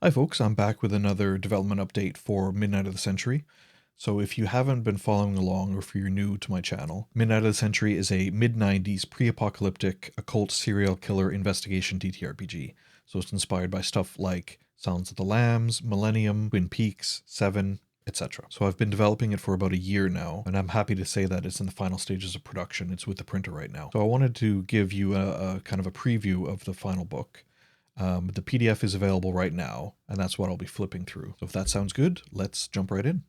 Hi folks, I'm back with another development update for Midnight of the Century. So if you haven't been following along or if you're new to my channel, Midnight of the Century is a mid-90s pre-apocalyptic occult serial killer investigation TTRPG. So it's inspired by stuff like Silence of the Lambs, Millennium, Twin Peaks, Seven, etc. So I've been developing it for about a year now, and I'm happy to say that it's in the final stages of production. It's with the printer right now. So I wanted to give you a kind of a preview of the final book. The PDF is available right now, and that's what I'll be flipping through. So if that sounds good, let's jump right in.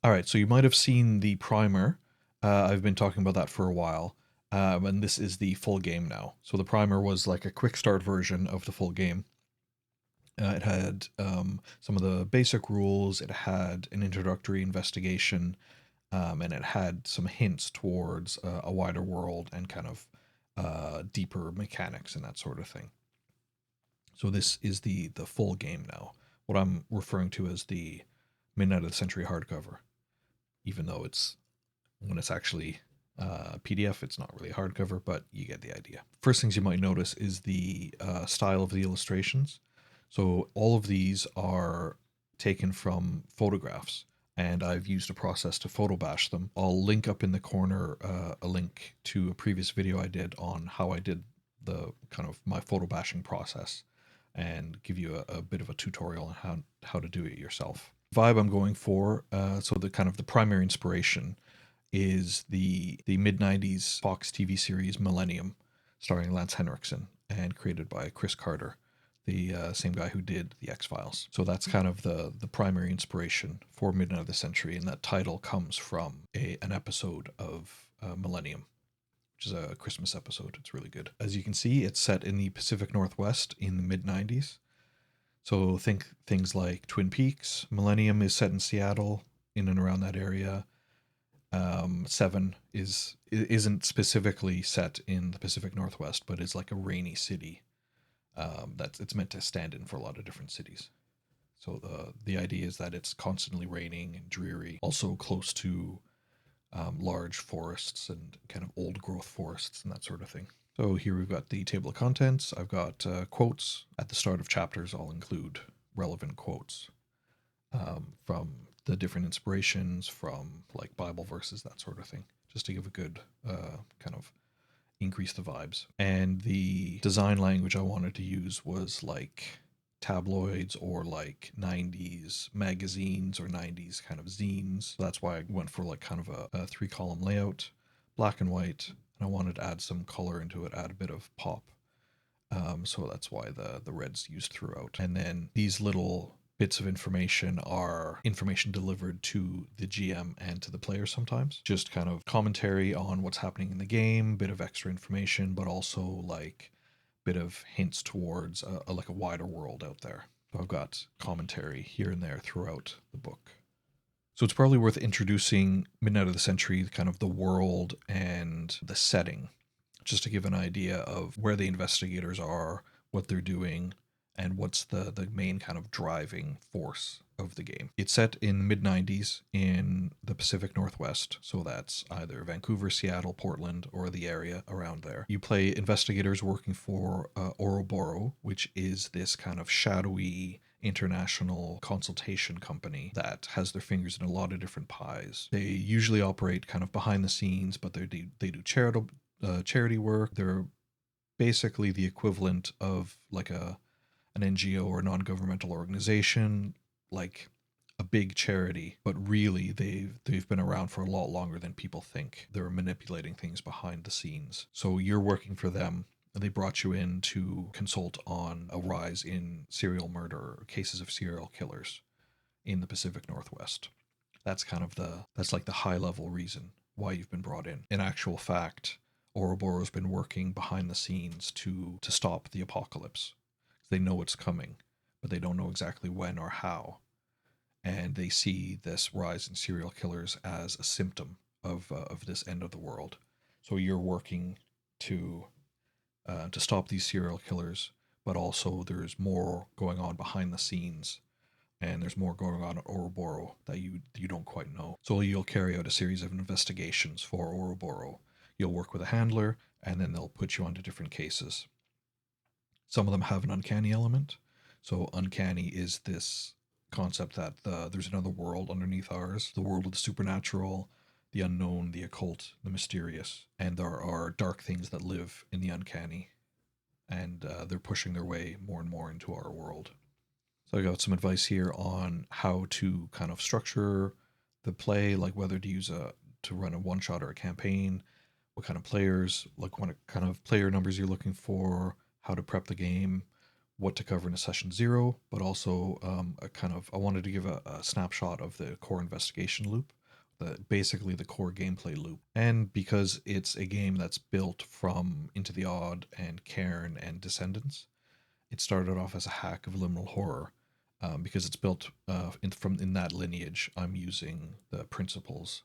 All right, so you might have seen the primer. I've been talking about that for a while, and this is the full game now. So the primer was like a quick start version of the full game. It had some of the basic rules, it had an introductory investigation, and it had some hints towards a wider world and kind of deeper mechanics and that sort of thing. So this is the full game now. What I'm referring to as the Midnight of the Century hardcover, even though when it's actually PDF, it's not really hardcover, but you get the idea. First things you might notice is the style of the illustrations. So all of these are taken from photographs, and I've used a process to photo bash them. I'll link up in the corner a link to a previous video I did on how I did the kind of my photo bashing process and give you a bit of a tutorial on how to do it yourself. Vibe I'm going for, so the kind of the primary inspiration is the mid-90s Fox TV series Millennium, starring Lance Henriksen and created by Chris Carter, the same guy who did the X-Files. So that's kind of the primary inspiration for Midnight of the Century, and that title comes from an episode of Millennium, which is a Christmas episode. It's really good. As you can see, it's set in the Pacific Northwest in the mid-90s. So think things like Twin Peaks. Millennium is set in Seattle, in and around that area. Seven isn't specifically set in the Pacific Northwest, but is like a rainy city. It's meant to stand in for a lot of different cities. So the idea is that it's constantly raining and dreary, also close to large forests and kind of old growth forests and that sort of thing. So here we've got the table of contents. I've got quotes at the start of chapters. I'll include relevant quotes from the different inspirations, from like Bible verses, that sort of thing, just to give a good kind of increase the vibes. And the design language I wanted to use was like tabloids or like 90s magazines or 90s kind of zines. So that's why I went for like kind of a 3-column layout, black and white, and I wanted to add some color into it, add a bit of pop. So that's why the red's used throughout. And then these little bits of information are information delivered to the GM and to the player sometimes. Just kind of commentary on what's happening in the game, bit of extra information, but also like bit of hints towards like a wider world out there. So I've got commentary here and there throughout the book. So it's probably worth introducing Midnight of the Century, kind of the world and the setting, just to give an idea of where the investigators are, what they're doing, and what's the main kind of driving force of the game. It's set in the mid-90s in the Pacific Northwest, so that's either Vancouver, Seattle, Portland, or the area around there. You play investigators working for Ouroboros, which is this kind of shadowy international consultation company that has their fingers in a lot of different pies. They usually operate kind of behind the scenes, but they do charity work. They're basically the equivalent of like an NGO or non-governmental organization, like a big charity, but really they've been around for a lot longer than people think. They're manipulating things behind the scenes. So you're working for them. They brought you in to consult on a rise in serial murder, cases of serial killers in the Pacific Northwest. That's kind of that's like the high level reason why you've been brought in. In actual fact, Ouroboros been working behind the scenes to stop the apocalypse. They know it's coming, but they don't know exactly when or how. And they see this rise in serial killers as a symptom of this end of the world. So you're working to stop these serial killers, but also there's more going on behind the scenes, and there's more going on at Ouroboros that you don't quite know. So you'll carry out a series of investigations for Ouroboros. You'll work with a handler, and then they'll put you onto different cases. Some of them have an uncanny element. So uncanny is this concept that there's another world underneath ours, the world of the supernatural, the unknown, the occult, the mysterious, and there are dark things that live in the uncanny, and they're pushing their way more and more into our world. So I got some advice here on how to kind of structure the play, like whether to use to run a one shot or a campaign, what kind of players, like what kind of player numbers you're looking for, how to prep the game, what to cover in a session 0, but also I wanted to give a snapshot of the core investigation loop, basically the core gameplay loop. And because it's a game that's built from Into the Odd and Cairn and Descendants, it started off as a hack of liminal horror. Because it's built in that lineage, I'm using the principles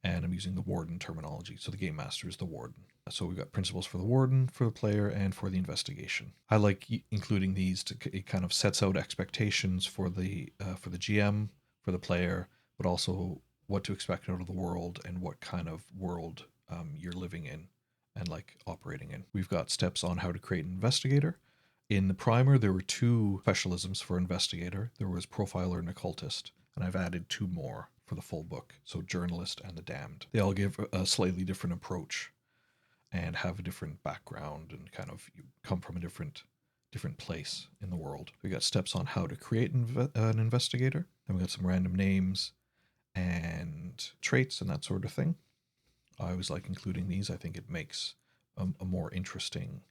and I'm using the warden terminology. So the game master is the warden. So we've got principles for the warden, for the player, and for the investigation. I like including these to it kind of sets out expectations for the GM, for the player, but also what to expect out of the world and what kind of world you're living in and like operating in. We've got steps on how to create an investigator. In the primer, there were 2 specialisms for investigator. There was profiler and occultist, and I've added 2 more for the full book. So journalist and the damned. They all give a slightly different approach and have a different background and kind of come from a different place in the world. We got steps on how to create an investigator. Then we got some random names and traits and that sort of thing. I always like including these. I think it makes a more interesting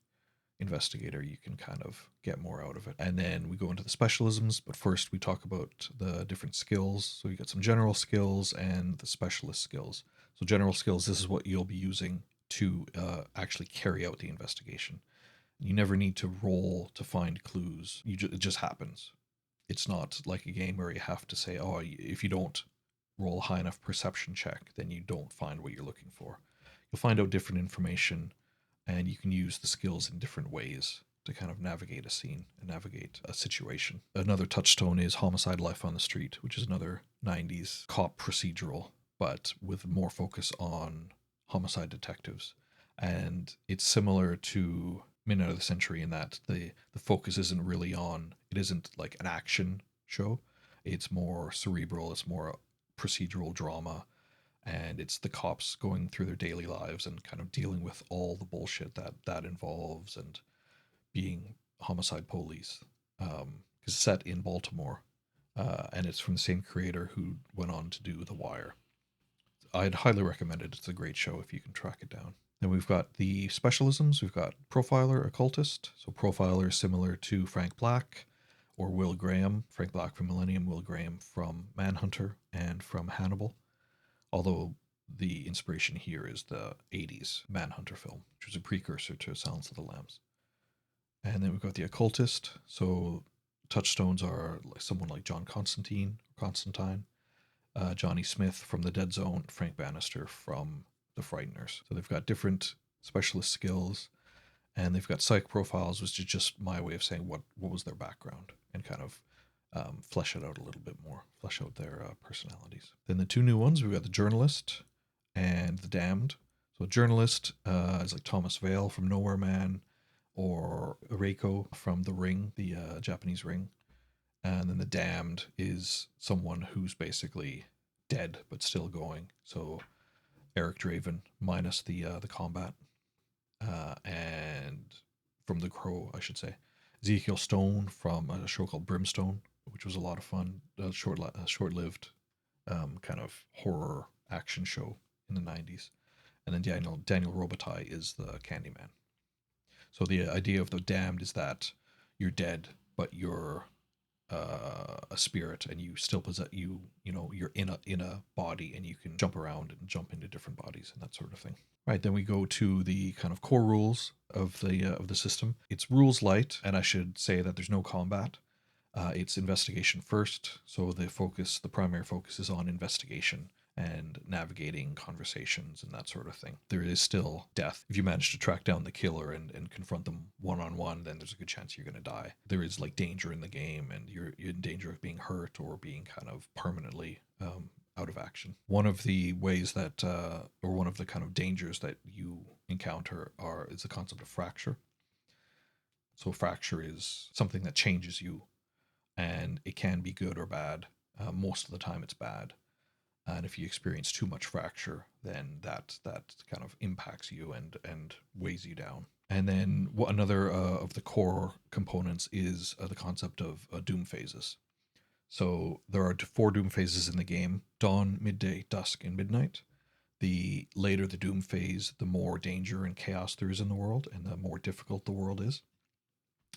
investigator. You can kind of get more out of it. And then we go into the specialisms, but first we talk about the different skills. So you got some general skills and the specialist skills. So general skills, this is what you'll be using to actually carry out the investigation. You never need to roll to find clues. It just happens. It's not like a game where you have to say, oh, if you don't roll a high enough perception check, then you don't find what you're looking for. You'll find out different information, and you can use the skills in different ways to kind of navigate a scene and navigate a situation. Another touchstone is Homicide: Life on the Street, which is another 90s cop procedural, but with more focus on homicide detectives. And it's similar to Minute of the Century in that the focus isn't really on, it isn't like an action show. It's more cerebral, it's more procedural drama, and it's the cops going through their daily lives and kind of dealing with all the bullshit that involves and being homicide police. It's set in Baltimore, and it's from the same creator who went on to do The Wire. I'd highly recommend it. It's a great show if you can track it down. Then we've got the specialisms. We've got profiler, occultist. So profiler is similar to Frank Black or Will Graham. Frank Black from Millennium, Will Graham from Manhunter and from Hannibal. Although the inspiration here is the 80s Manhunter film, which was a precursor to Silence of the Lambs. And then we've got the occultist. So touchstones are someone like John Constantine, Johnny Smith from The Dead Zone, Frank Bannister from The Frighteners. So they've got different specialist skills, and they've got psych profiles, which is just my way of saying what was their background and kind of flesh it out a little bit more, flesh out their personalities. Then the 2 new ones, we've got the journalist and the damned. So journalist is like Thomas Vale from Nowhere Man, or Reiko from The Ring, the Japanese Ring. And then the damned is someone who's basically dead but still going. So Eric Draven minus the combat, and from The Crow, I should say. Ezekiel Stone from a show called Brimstone, which was a lot of fun. Short-lived kind of horror action show in the 90s. And then Daniel Robitaille is the Candyman. So the idea of the damned is that you're dead, but you're a spirit, and you still possess you're in a body, and you can jump around and jump into different bodies and that sort of thing. Right, then we go to the kind of core rules of the system. It's rules light, and I should say that there's no combat. It's investigation first, so the primary focus is on investigation and navigating conversations and that sort of thing. There is still death. If you manage to track down the killer and confront them one-on-one, then there's a good chance you're going to die. There is like danger in the game, and you're in danger of being hurt or being kind of permanently out of action. One of the ways that, or one of the kind of dangers that you encounter is the concept of fracture. So fracture is something that changes you, and it can be good or bad. Most of the time it's bad. And if you experience too much fracture, then that kind of impacts you and weighs you down. And then another of the core components is the concept of doom phases. So there are 4 doom phases in the game: dawn, midday, dusk, and midnight. The later the doom phase, the more danger and chaos there is in the world, and the more difficult the world is.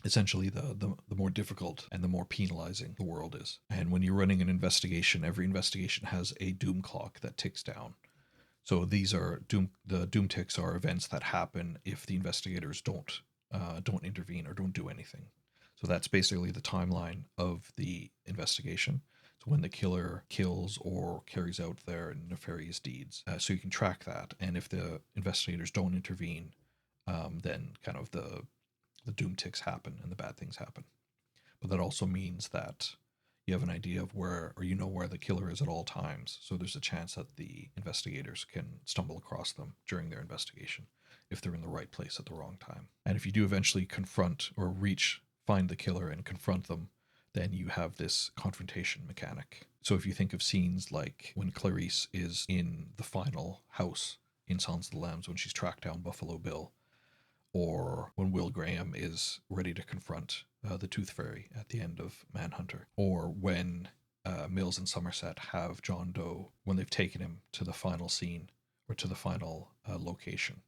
Essentially, the more difficult and the more penalizing the world is. And when you're running an investigation, every investigation has a doom clock that ticks down. So these are the doom ticks are events that happen if the investigators don't intervene or don't do anything. So that's basically the timeline of the investigation. So when the killer kills or carries out their nefarious deeds, so you can track that. And if the investigators don't intervene, then kind of the doom ticks happen and the bad things happen. But that also means that you have an idea of where, or you know where the killer is at all times. So there's a chance that the investigators can stumble across them during their investigation if they're in the right place at the wrong time. And if you do eventually confront or find the killer and confront them, then you have this confrontation mechanic. So if you think of scenes like when Clarice is in the final house in Silence of the Lambs when she's tracked down Buffalo Bill, or when Will Graham is ready to confront the Tooth Fairy at the end of Manhunter, or when Mills and Somerset have John Doe when they've taken him to the final scene or to the final location,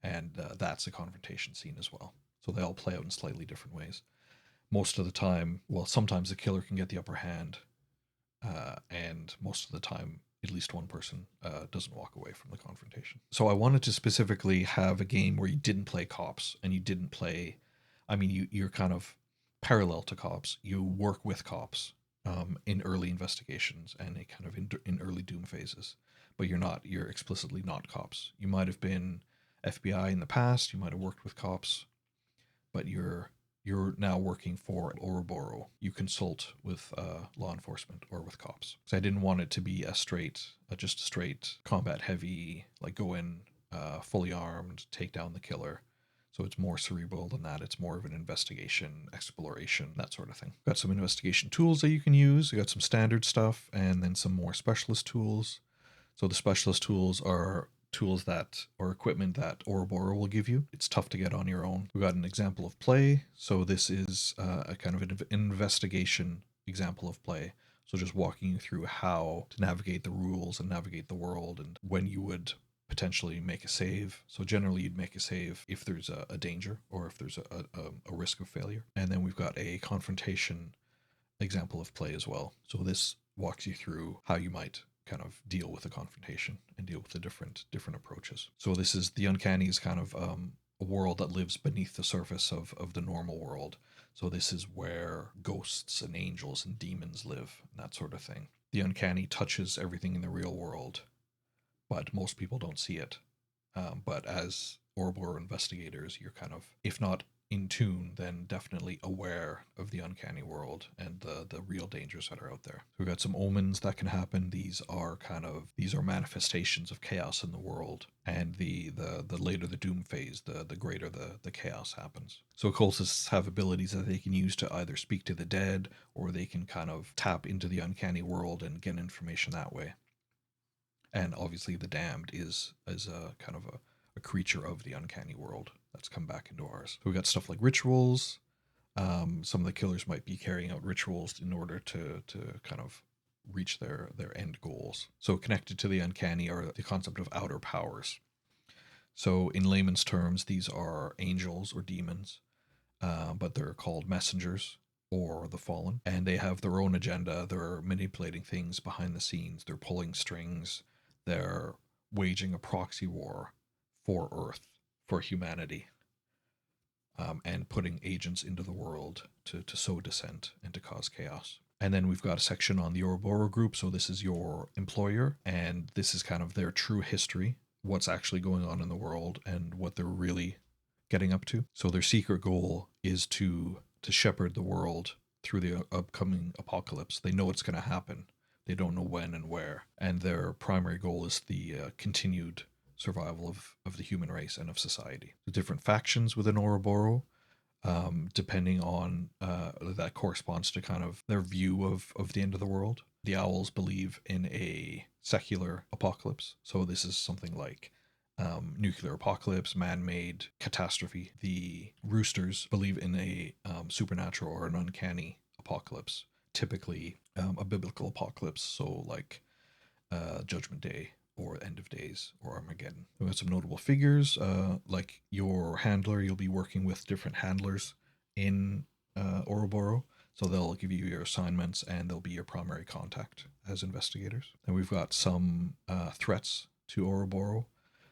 and that's a confrontation scene as well. So they all play out in slightly different ways. Most of the time, well, sometimes the killer can get the upper hand, and most of the time at least one person doesn't walk away from the confrontation. So I wanted to specifically have a game where you didn't play cops and you didn't play, I mean, you're kind of parallel to cops. You work with cops in early investigations and kind of in early doom phases, but you're explicitly not cops. You might have been FBI in the past, you might have worked with cops, but you're now working for Ouroboros. You consult with law enforcement or with cops. So I didn't want it to be just a straight combat heavy, like go in fully armed, take down the killer. So it's more cerebral than that. It's more of an investigation, exploration, that sort of thing. Got some investigation tools that you can use. I got some standard stuff and then some more specialist tools. So the specialist tools are tools that or equipment that Ouroboros will give you. It's tough to get on your own. We got an example of play. So this is a kind of an investigation example of play. So just walking you through how to navigate the rules and navigate the world and when you would potentially make a save. So generally you'd make a save if there's a danger or if there's a risk of failure. And then we've got a confrontation example of play as well. So this walks you through how you might kind of deal with the confrontation and deal with the different approaches. So this is the uncanny is kind of a world that lives beneath the surface of the normal world. So this is where ghosts and angels and demons live, and that sort of thing. The uncanny touches everything in the real world, but most people don't see it. But as Ouroboros investigators, you're kind of, if not in tune, then definitely aware of the uncanny world and the real dangers that are out there. We've got some omens that can happen. These are manifestations of chaos in the world, and the later the doom phase, the greater the chaos happens. So occultists have abilities that they can use to either speak to the dead, or they can kind of tap into the uncanny world and get information that way. And obviously the damned is a kind of a creature of the uncanny world that's come back into ours. So we got stuff like rituals. Some of the killers might be carrying out rituals in order to kind of reach their end goals. So connected to the uncanny are the concept of outer powers. So in layman's terms, these are angels or demons, but they're called messengers or the fallen, and they have their own agenda. They're manipulating things behind the scenes. They're pulling strings. They're waging a proxy war for Earth, for humanity, and putting agents into the world to sow dissent and to cause chaos. And then we've got a section on the Ouroboros group. So this is your employer, and this is kind of their true history, what's actually going on in the world and what they're really getting up to. So their secret goal is to shepherd the world through the upcoming apocalypse. They know it's going to happen. They don't know when and where. And their primary goal is the continued survival of the human race and of society. The different factions within Ouroboros. depending on that corresponds to kind of their view of the end of the world. The owls believe in a secular apocalypse, so this is something like nuclear apocalypse, man-made catastrophe. The roosters believe in a supernatural or an uncanny apocalypse, typically a biblical apocalypse, so like Judgment Day or End of Days or Armageddon. We have some notable figures, like your handler. You'll be working with different handlers in Ouroboros, so they'll give you your assignments and they'll be your primary contact as investigators. And we've got some threats to Ouroboros.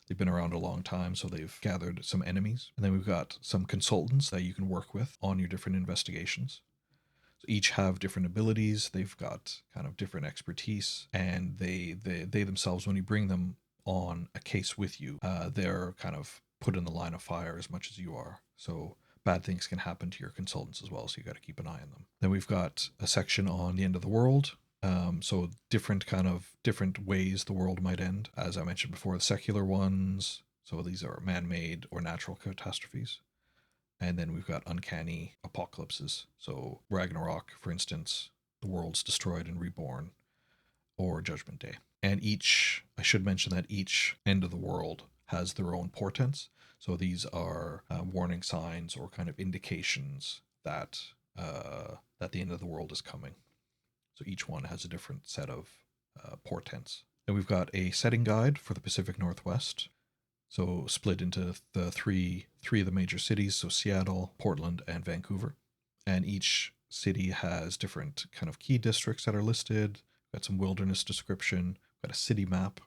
They've been around a long time, so they've gathered some enemies. And then we've got some consultants that you can work with on your different investigations. So each have different abilities. They've got kind of different expertise, and they themselves, when you bring them on a case with you, they're kind of put in the line of fire as much as you are. So bad things can happen to your consultants as well, so you got to keep an eye on them. Then we've got a section on the end of the world. So different ways the world might end. As I mentioned before, the secular ones. So these are man-made or natural catastrophes. And then we've got uncanny apocalypses. So Ragnarok, for instance, the world's destroyed and reborn, or Judgment Day. And I should mention that each end of the world has their own portents. So these are warning signs or kind of indications that that the end of the world is coming. So each one has a different set of portents. And we've got a setting guide for the Pacific Northwest. So split into the three of the major cities, so Seattle, Portland, and Vancouver. And each city has different kind of key districts that are listed. We've got some wilderness description. We've got a city map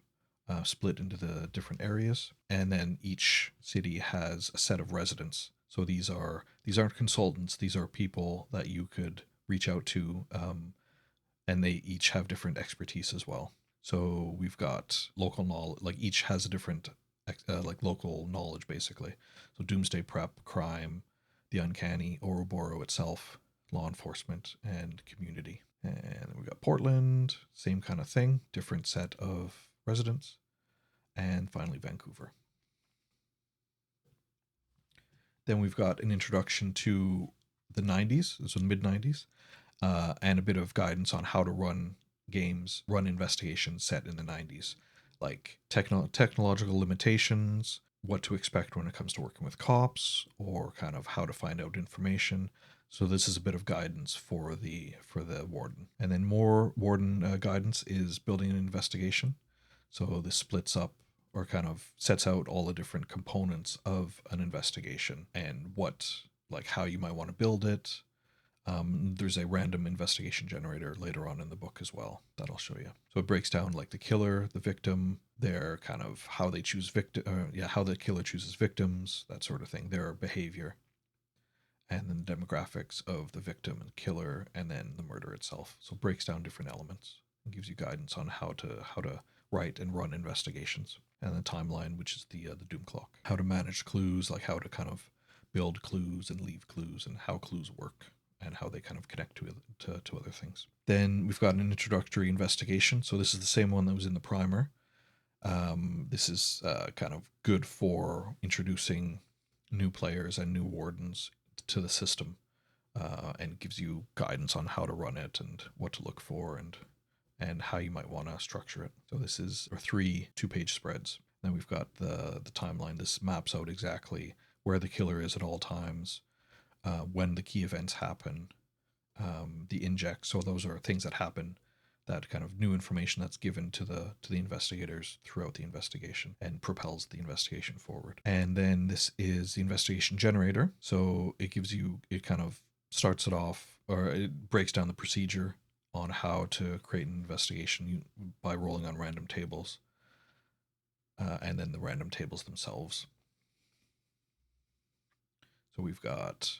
split into the different areas. And then each city has a set of residents. So these aren't consultants. These are people that you could reach out to, and they each have different expertise as well. So we've got local knowledge, like each has a different like local knowledge basically. So doomsday prep, crime, the uncanny, Ouroboros itself, law enforcement, and community. And we got Portland, same kind of thing, different set of residents. And finally Vancouver. Then we've got an introduction to the 90s, so the mid 90s, and a bit of guidance on how to run games, run investigations set in the 90s, like technological limitations, what to expect when it comes to working with cops, or kind of how to find out information. So this is a bit of guidance for the warden. And then more warden guidance is building an investigation. So this splits up or kind of sets out all the different components of an investigation and how you might want to build it. There's a random investigation generator later on in the book as well that I'll show you. So it breaks down like the killer, the victim, their kind of how they choose how the killer chooses victims, that sort of thing, their behavior, and then the demographics of the victim and killer, and then the murder itself. So it breaks down different elements and gives you guidance on how to write and run investigations, and the timeline, which is the doom clock, how to manage clues, like how to kind of build clues and leave clues, and how clues work and how they kind of connect to other things. Then we've got an introductory investigation. So this is the same one that was in the primer. This is kind of good for introducing new players and new wardens to the system, and gives you guidance on how to run it and what to look for and how you might want to structure it. So this is 3 2-page spreads. Then we've got the timeline. This maps out exactly where the killer is at all times, when the key events happen, the inject. So those are things that happen, that kind of new information that's given to the investigators throughout the investigation and propels the investigation forward. And then this is the investigation generator. So it kind of starts it off, or it breaks down the procedure on how to create an investigation by rolling on random tables, and then the random tables themselves. So we've got,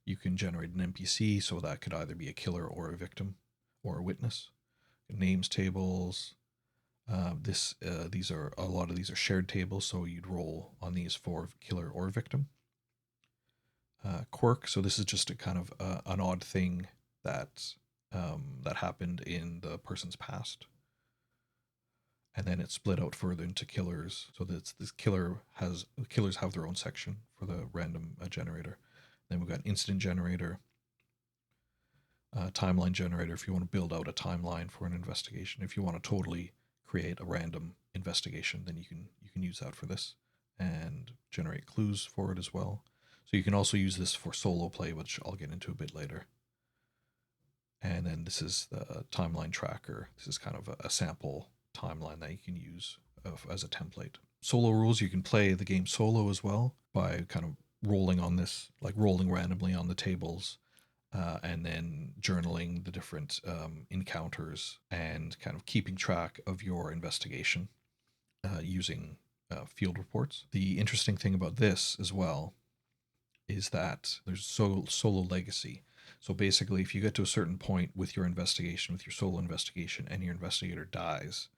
you can generate an NPC, so that could either be a killer or a victim or a witness. Names tables. These are a lot of these are shared tables, so you'd roll on these for killer or victim. Quirk. So this is just a kind of an odd thing that happened in the person's past, and then it's split out further into killers. So killers have their own section for the random generator. Then we've got incident generator, timeline generator if you want to build out a timeline for an investigation. If you want to totally create a random investigation, then you can use that for this and generate clues for it as well. So you can also use this for solo play, which I'll get into a bit later. And then this is the timeline tracker. This is kind of a sample timeline that you can use as a template. Solo rules, you can play the game solo as well by kind of rolling on this, like rolling randomly on the tables, and then journaling the different encounters and kind of keeping track of your investigation using field reports. The interesting thing about this as well is that there's solo legacy. So basically, if you get to a certain point with your investigation, with your solo investigation, and your investigator dies,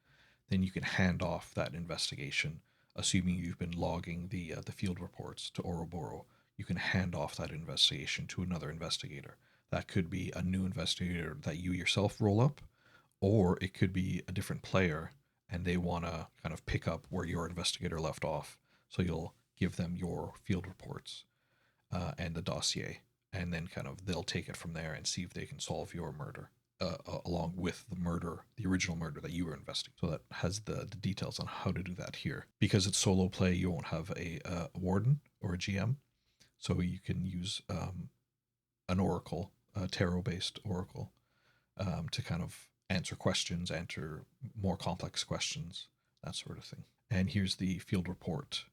then you can hand off that investigation, assuming you've been logging the field reports to Ouroboros. You can hand off that investigation to another investigator. That could be a new investigator that you yourself roll up, or it could be a different player and they want to kind of pick up where your investigator left off. So you'll give them your field reports and the dossier, and then kind of they'll take it from there and see if they can solve your murder along with the original murder that you were investigating. So that has the details on how to do that here. Because it's solo play, you won't have a warden or a GM, so you can use an oracle, a tarot-based oracle, to kind of answer questions, answer more complex questions, that sort of thing. And here's the field report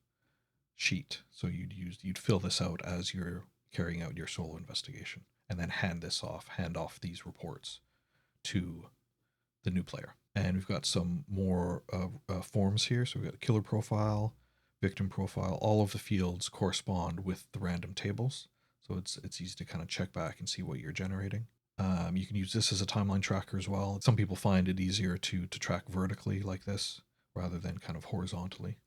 sheet. So you'd fill this out as you're carrying out your solo investigation, and then hand off these reports to the new player. And we've got some more forms here. So we've got a killer profile, victim profile. All of the fields correspond with the random tables, so it's easy to kind of check back and see what you're generating. You can use this as a timeline tracker as well. Some people find it easier to track vertically like this rather than kind of horizontally.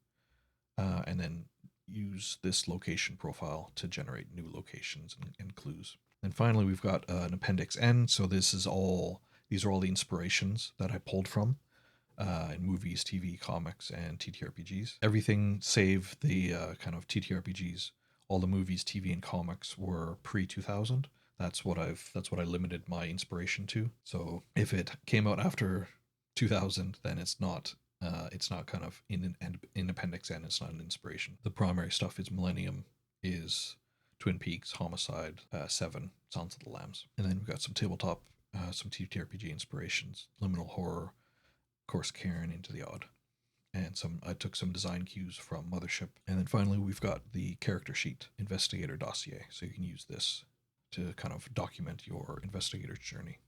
And then use this location profile to generate new locations and clues. And finally, we've got an Appendix N. So these are all the inspirations that I pulled from in movies, TV, comics, and TTRPGs. Everything save the kind of TTRPGs. All the movies, TV, and comics were pre-2000. That's what I limited my inspiration to. So if it came out after 2000, then it's not kind of in Appendix N. It's not an inspiration. The primary stuff is Millennium, is Twin Peaks, Homicide, Seven, Silence of the Lambs, and then we've got some tabletop, some TTRPG inspirations, Liminal Horror, of course, Karen, Into the Odd, and I took some design cues from Mothership, and then finally we've got the character sheet, Investigator Dossier, so you can use this to kind of document your investigator's journey.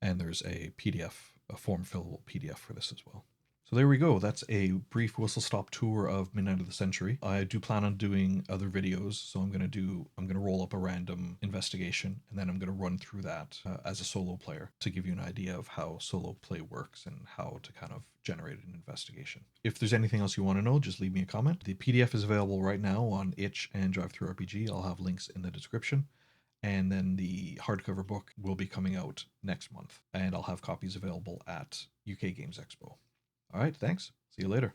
And there's a PDF, a form fillable PDF for this as well. So there we go. That's a brief whistle-stop tour of Midnight of the Century. I do plan on doing other videos, so I'm gonna roll up a random investigation, and then I'm gonna run through that as a solo player to give you an idea of how solo play works and how to kind of generate an investigation. If there's anything else you want to know, just leave me a comment. The PDF is available right now on Itch and DriveThruRPG. I'll have links in the description. And then the hardcover book will be coming out next month, and I'll have copies available at UK Games Expo. All right, thanks. See you later.